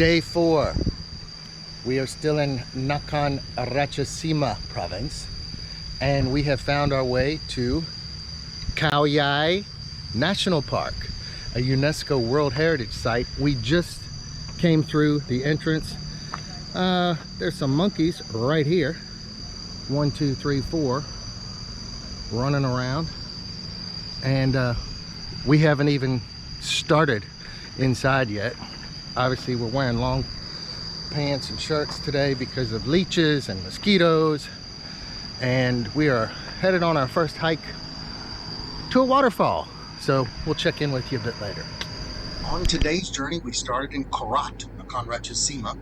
Day 4. We are still in Nakhon Ratchasima Province, and we have found our way to Khao Yai National Park, a UNESCO World Heritage Site. We just came through the entrance. There's some monkeys right here. 1, 2, 3, 4 running around, and we haven't even started inside yet. Obviously we're wearing long pants and shirts today because of leeches and mosquitoes, and we are headed on our first hike to a waterfall, so we'll check in with you a bit later. On today's journey, we started in Korat, Nakhon Ratchasima.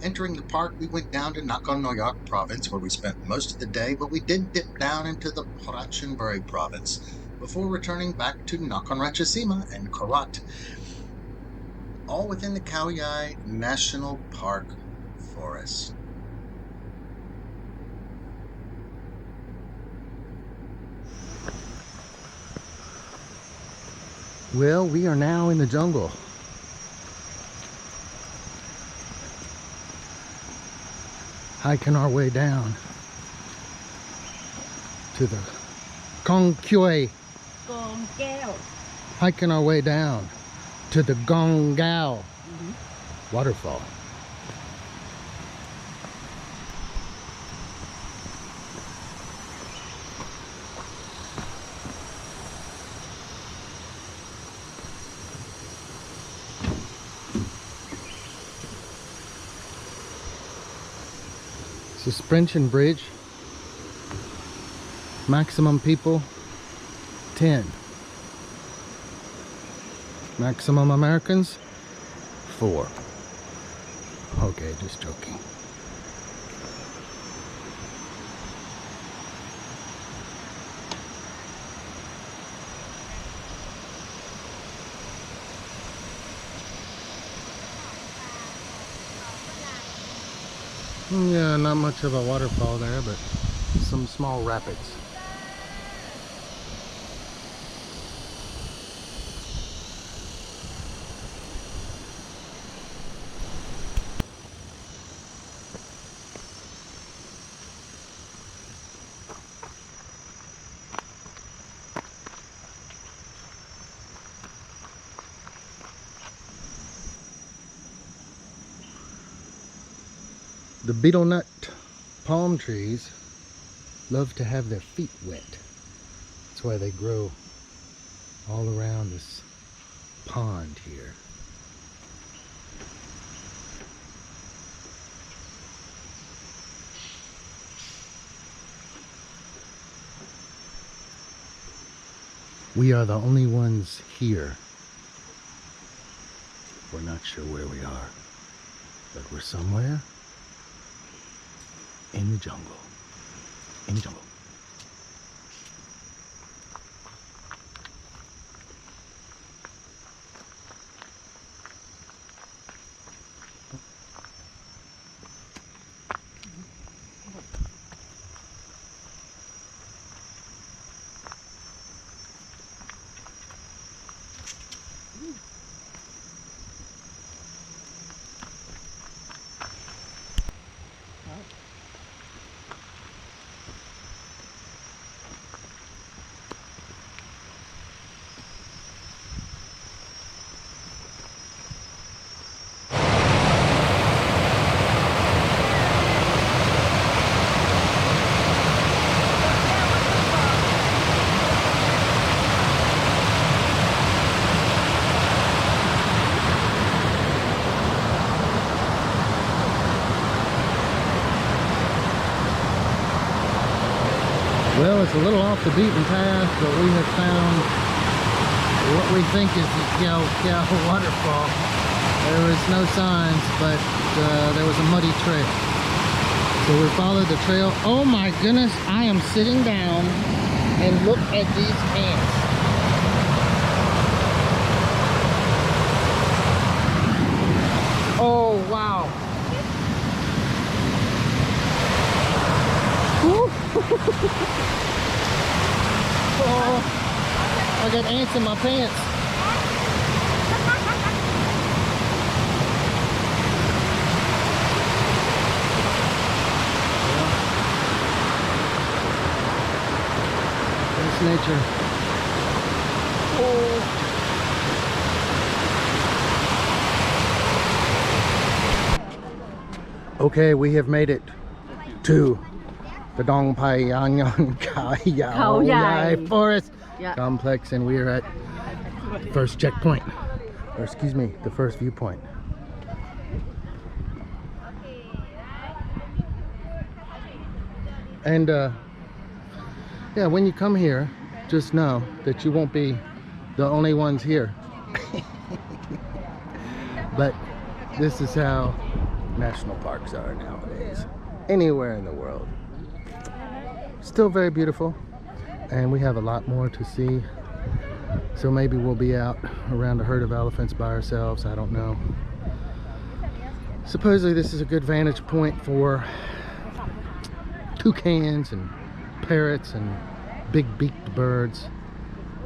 Entering the park, we went down to Nakhon Nayok Province, where we spent most of the day, but we did dip down into the Prachinburi Province before returning back to Nakhon Ratchasima and Korat, all within the Khao Yai National Park forest. Well, we are now in the jungle. Hiking our way down to the Kaew. Hiking our way down to the Kaew waterfall. Suspension bridge. Maximum people 10. Maximum Americans 4. Okay, just joking. Yeah, not much of a waterfall there, but some small rapids. The beetle nut palm trees love to have their feet wet. That's why they grow all around this pond here. We are the only ones here. We're not sure where we are, but we're somewhere in the jungle. In the jungle. Well, it's a little off the beaten path, but we have found what we think is the Kaew waterfall. There was no signs, but there was a muddy trail. So we followed the trail. Oh my goodness, I am sitting down and look at these ants. Oh wow. Oh, I got ants in my pants. nature. Oh. Okay, we have made it to the Dong Phayayen Khao Yai Forest Complex, and we are at the first checkpoint, or excuse me, the first viewpoint. And yeah, when you come here, just know that you won't be the only ones here. But this is how national parks are nowadays, anywhere in the world. Still very beautiful, and we have a lot more to see. So maybe we'll be out around a herd of elephants by ourselves, I don't know. Supposedly this is a good vantage point for toucans and parrots and big beaked birds,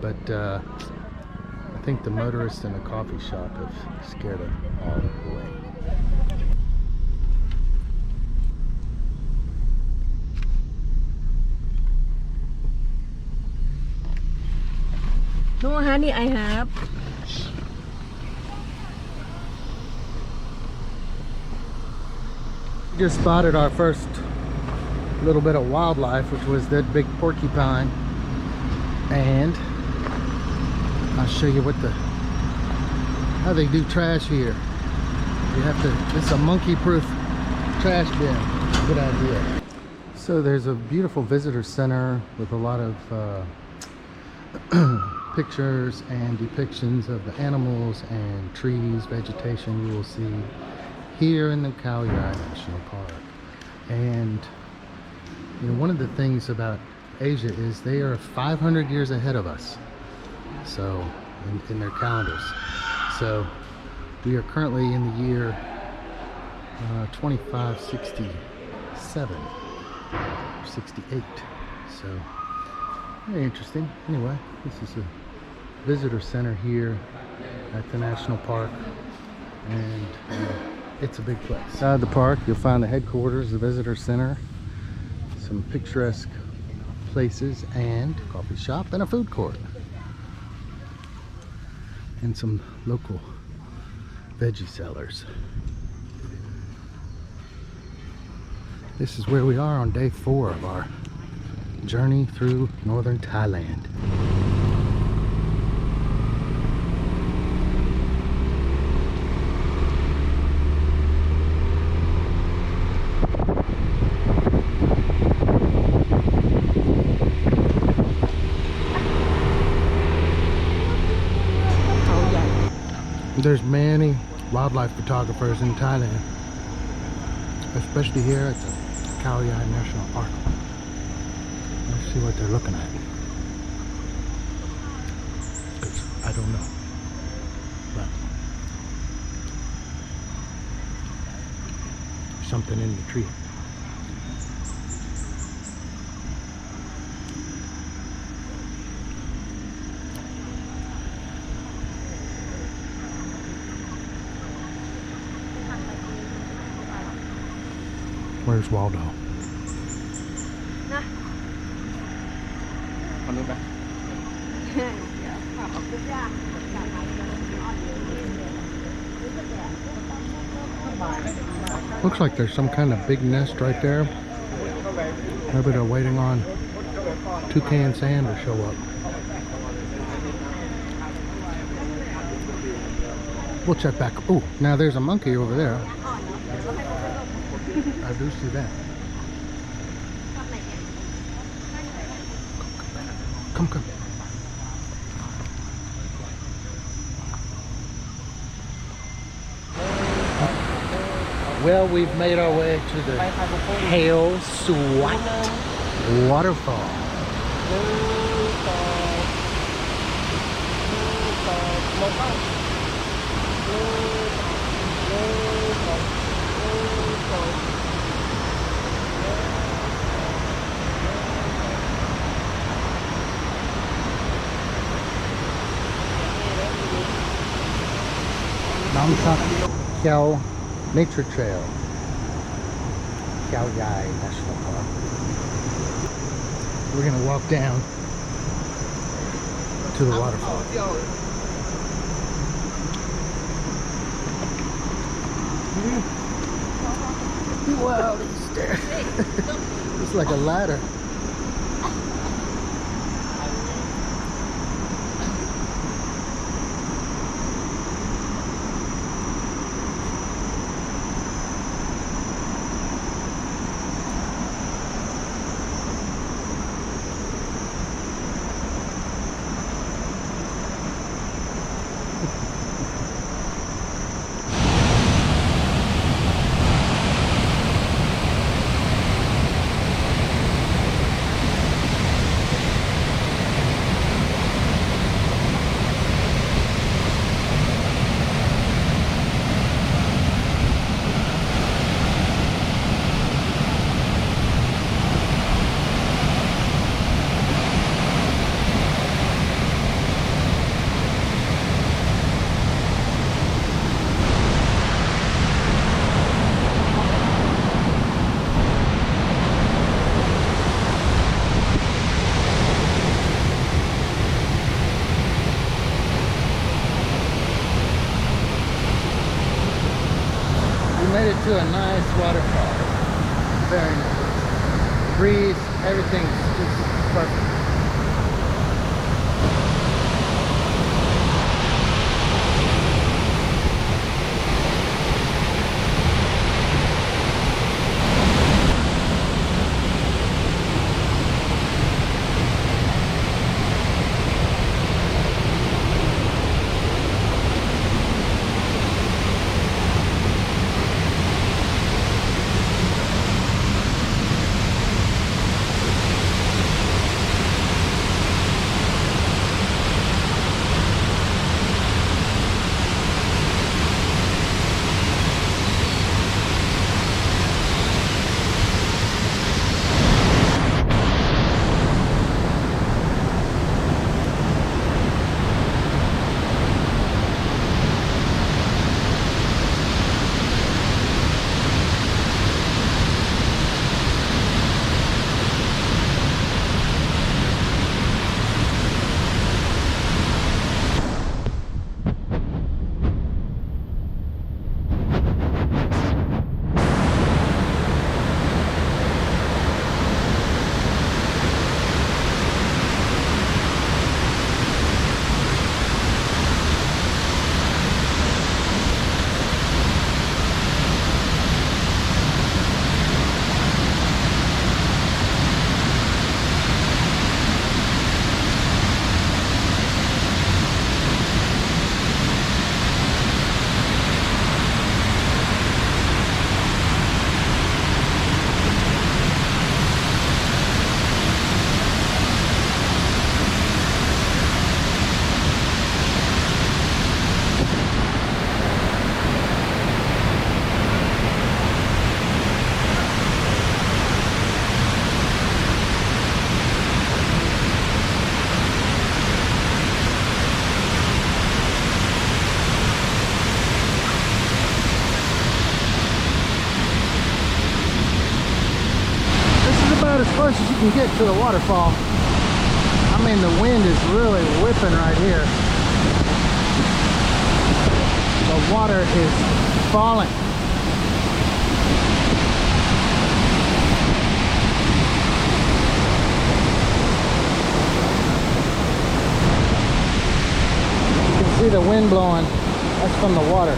but I think the motorists in the coffee shop have scared them all away. No, honey, I have. Just spotted our first little bit of wildlife, which was that big porcupine, and I'll show you how they do trash here. You have to, it's a monkey-proof trash bin. Good idea. So there's a beautiful visitor center with a lot of pictures and depictions of the animals and trees, vegetation you will see here in the Khao Yai National Park. And you know, one of the things about Asia is they are 500 years ahead of us, so in their calendars. So we are currently in the year 2567 or 68. So very interesting. Anyway, this is a visitor center here at the national park, and it's a big place. Inside the park you'll find the headquarters, the visitor center, some picturesque places, and a coffee shop and a food court, and some local veggie sellers. This is where we are on day 4 of our journey through northern Thailand. There's many wildlife photographers in Thailand, especially here at the Khao Yai National Park. Let's see what they're looking at, because I don't know, but something in the tree. Where's Waldo? Looks like there's some kind of big nest right there. Maybe they're waiting on toucan sand to show up. We'll check back. Oh, now there's a monkey over there. I do see that. Come. Well, we've made our way to the Haew Suwat Waterfall. Kaew Nature Trail, Khao Yai National Park. We're gonna walk down to the waterfall. Wow, these stairs. It's like a ladder. Made it to a nice waterfall. Very nice. Breeze, everything's just perfect. As close as you can get to the waterfall. I mean, the wind is really whipping right here. The water is falling. You can see the wind blowing. That's from the water.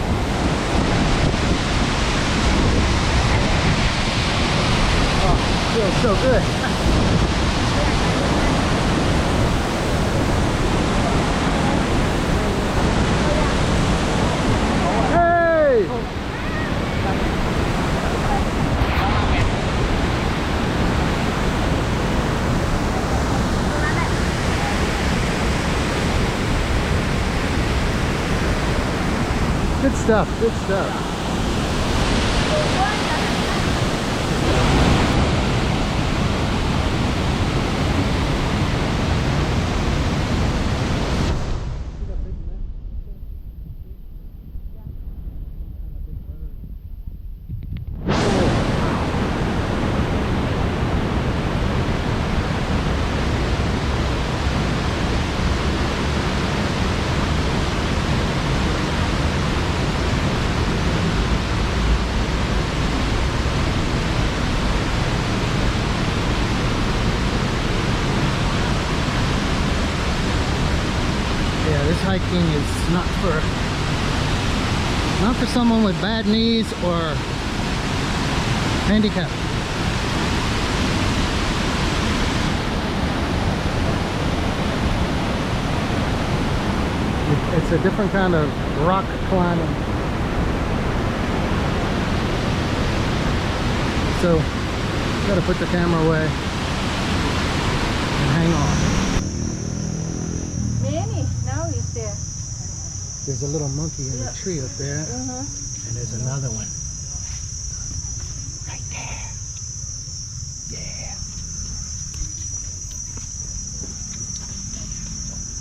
Feels so good. Hey! Good stuff, good stuff. for someone with bad knees or handicap. It's a different kind of rock climbing. So, gotta put the camera away and hang on. Now he's there. There's a little monkey in the tree up there, and there's another one right there. Yeah.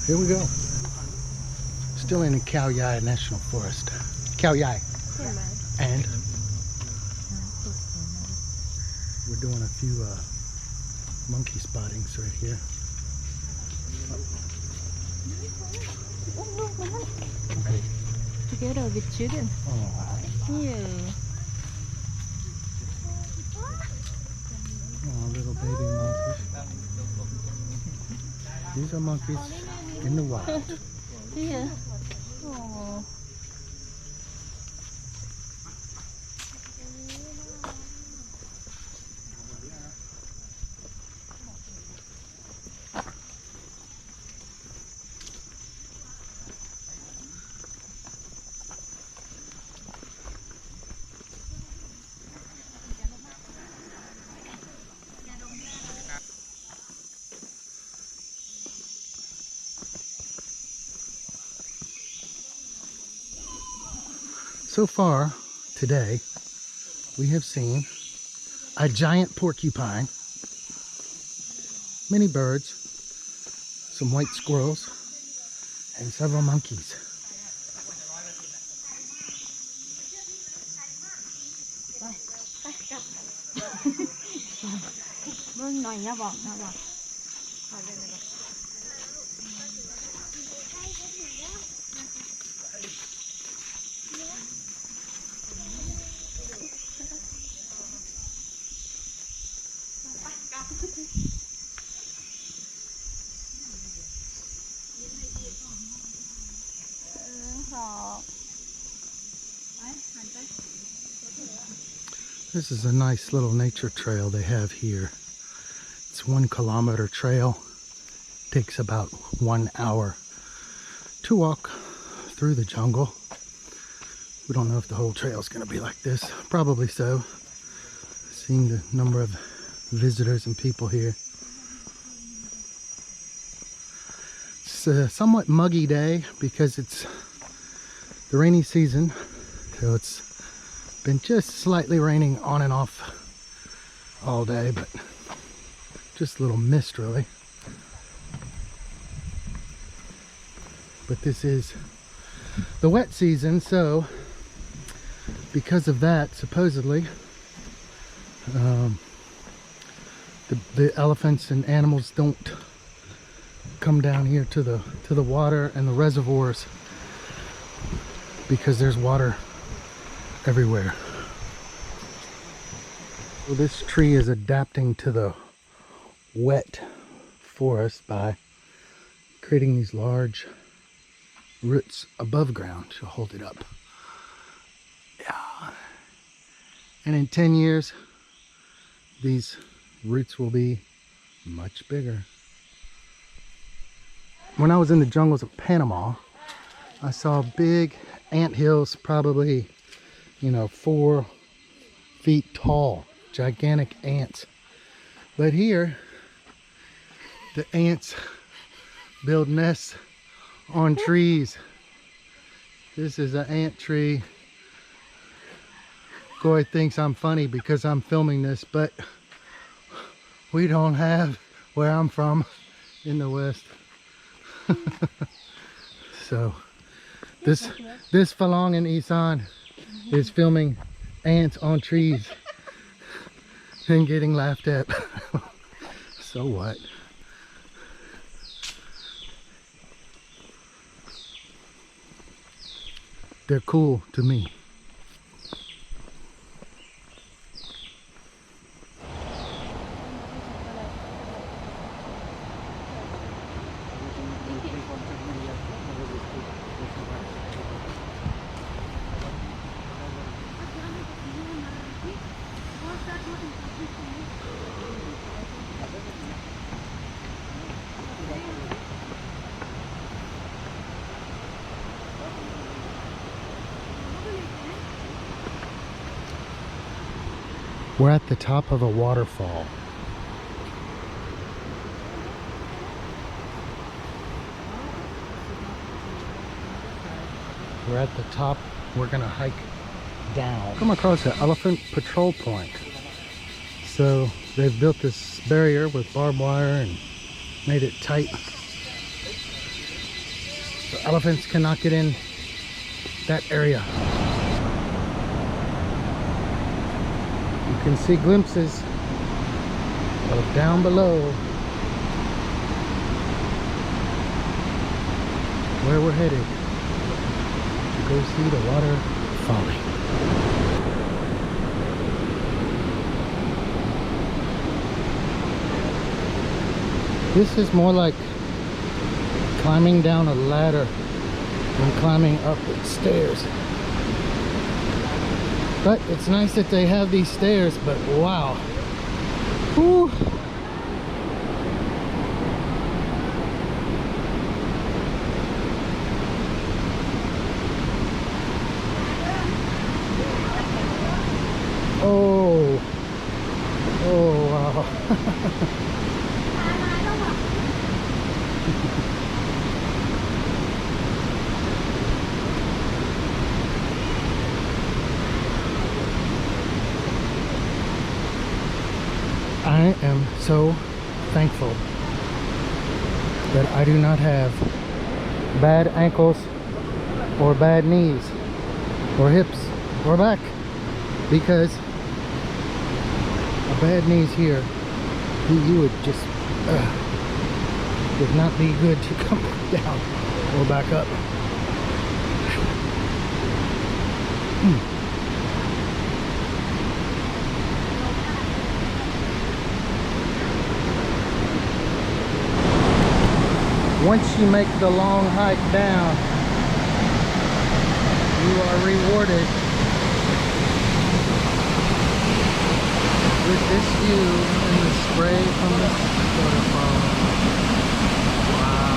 Here we go. Still in the Khao Yai National Forest. Khao Yai. And we're doing a few monkey spottings right here. Okay. Together with children. Oh, Yeah. oh, little baby monkeys. These are monkeys in the wild. Yeah. Oh. So far today, we have seen a giant porcupine, many birds, some white squirrels, and several monkeys. This is a nice little nature trail they have here. It's 1 kilometer trail. Takes about 1 hour to walk through the jungle. We don't know if the whole trail is going to be like this. Probably so. Seeing the number of visitors and people here. It's a somewhat muggy day because it's the rainy season. So it's been just slightly raining on and off all day, but just a little mist really. But this is the wet season, so because of that, supposedly the elephants and animals don't come down here to the water and the reservoirs because there's water everywhere. Well, this tree is adapting to the wet forest by creating these large roots above ground to hold it up. Yeah. And in 10 years, these roots will be much bigger. When I was in the jungles of Panama, I saw big ant hills, probably, 4 feet tall, gigantic ants. But here, the ants build nests on trees. This is an ant tree. Goy thinks I'm funny because I'm filming this, but we don't have, where I'm from in the West. So this Phalong and Isan is filming ants on trees and getting laughed at. So what? They're cool to me. We're at the top of a waterfall. We're at the top. We're gonna hike down. Come across an elephant patrol point. So they've built this barrier with barbed wire and made it tight. So elephants cannot get in that area. You can see glimpses of down below where we're headed to go see the water falling. This is more like climbing down a ladder than climbing up the stairs. But it's nice that they have these stairs, but wow. Whew. Oh. Oh, wow. I am so thankful that I do not have bad ankles or bad knees or hips or back, because a bad knees here, you would just would not be good to come down or back up. Once you make the long hike down, you are rewarded with this view and the spray from the waterfall. Wow.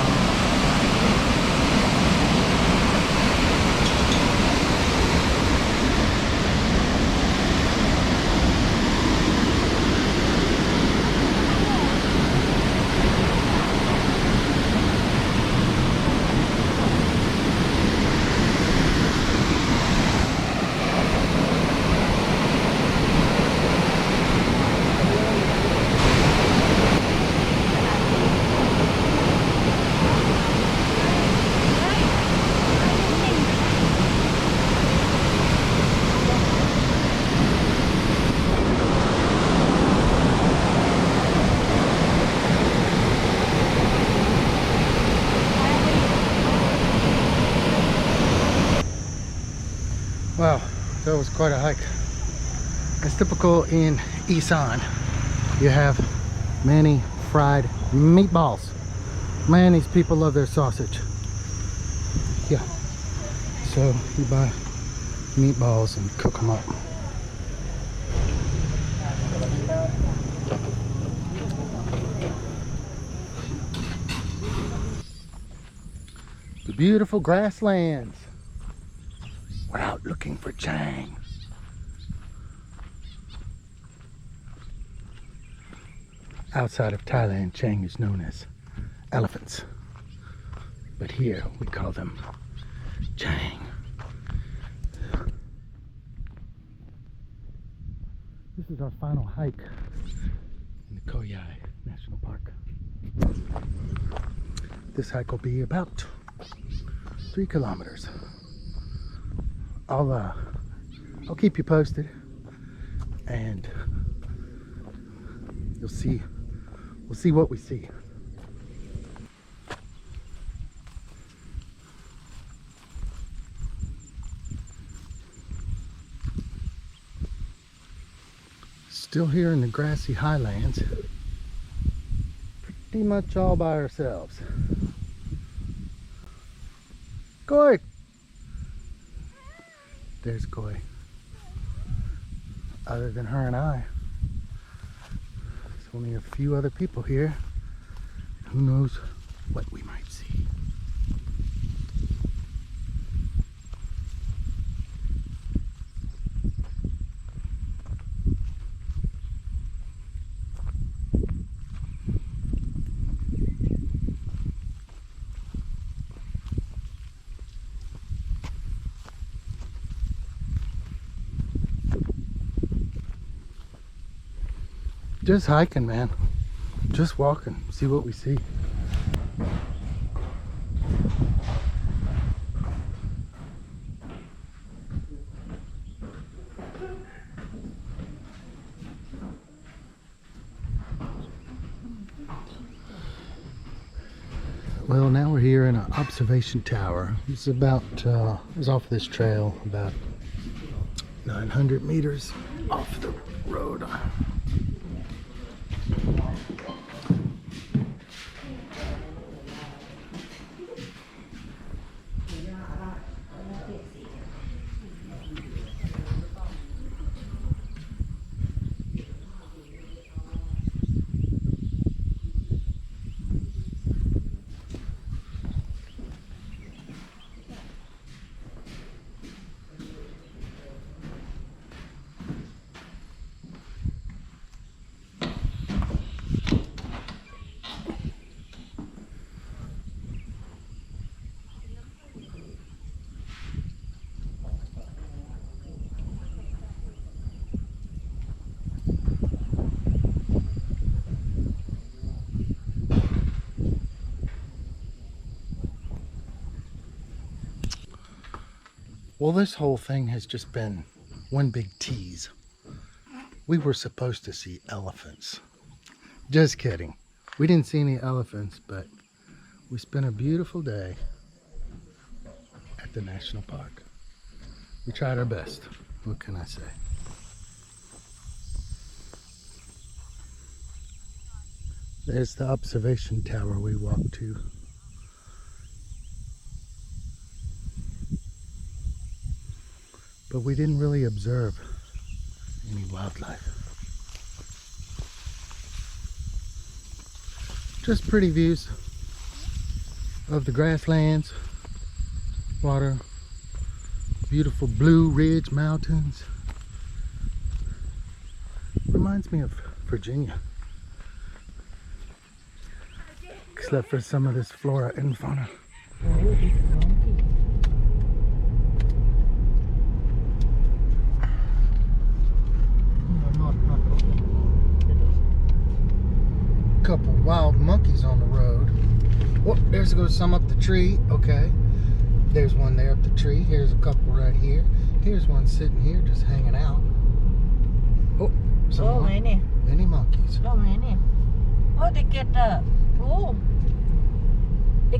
Wow, that was quite a hike. As typical in Isan, you have many fried meatballs. Man, these people love their sausage. Yeah, so you buy meatballs and cook them up. The beautiful grasslands. We're out looking for Chang. Outside of Thailand, Chang is known as elephants. But here we call them Chang. This is our final hike in the Khao Yai National Park. This hike will be about 3 kilometers. I'll keep you posted, and you'll see. We'll see what we see. Still here in the grassy highlands, pretty much all by ourselves. Koi! There's Koi. Other than her and I, there's only a few other people here. Who knows what we might see. Just hiking, man. Just walking. See what we see. Well, now we're here in an observation tower. It's about, it's off this trail, about 900 meters off the road. Well, this whole thing has just been one big tease. We were supposed to see elephants. Just kidding. We didn't see any elephants, but we spent a beautiful day at the national park. We tried our best. What can I say? There's the observation tower we walked to. But we didn't really observe any wildlife. Just pretty views of the grasslands, water, beautiful Blue Ridge Mountains. Reminds me of Virginia. Except for some of this flora and fauna. Couple wild monkeys on the road. Oh, there's goes some up the tree. Okay, there's one there up the tree. Here's a couple right here. Here's one sitting here just hanging out. Oh, many monkeys. Oh, they get oh,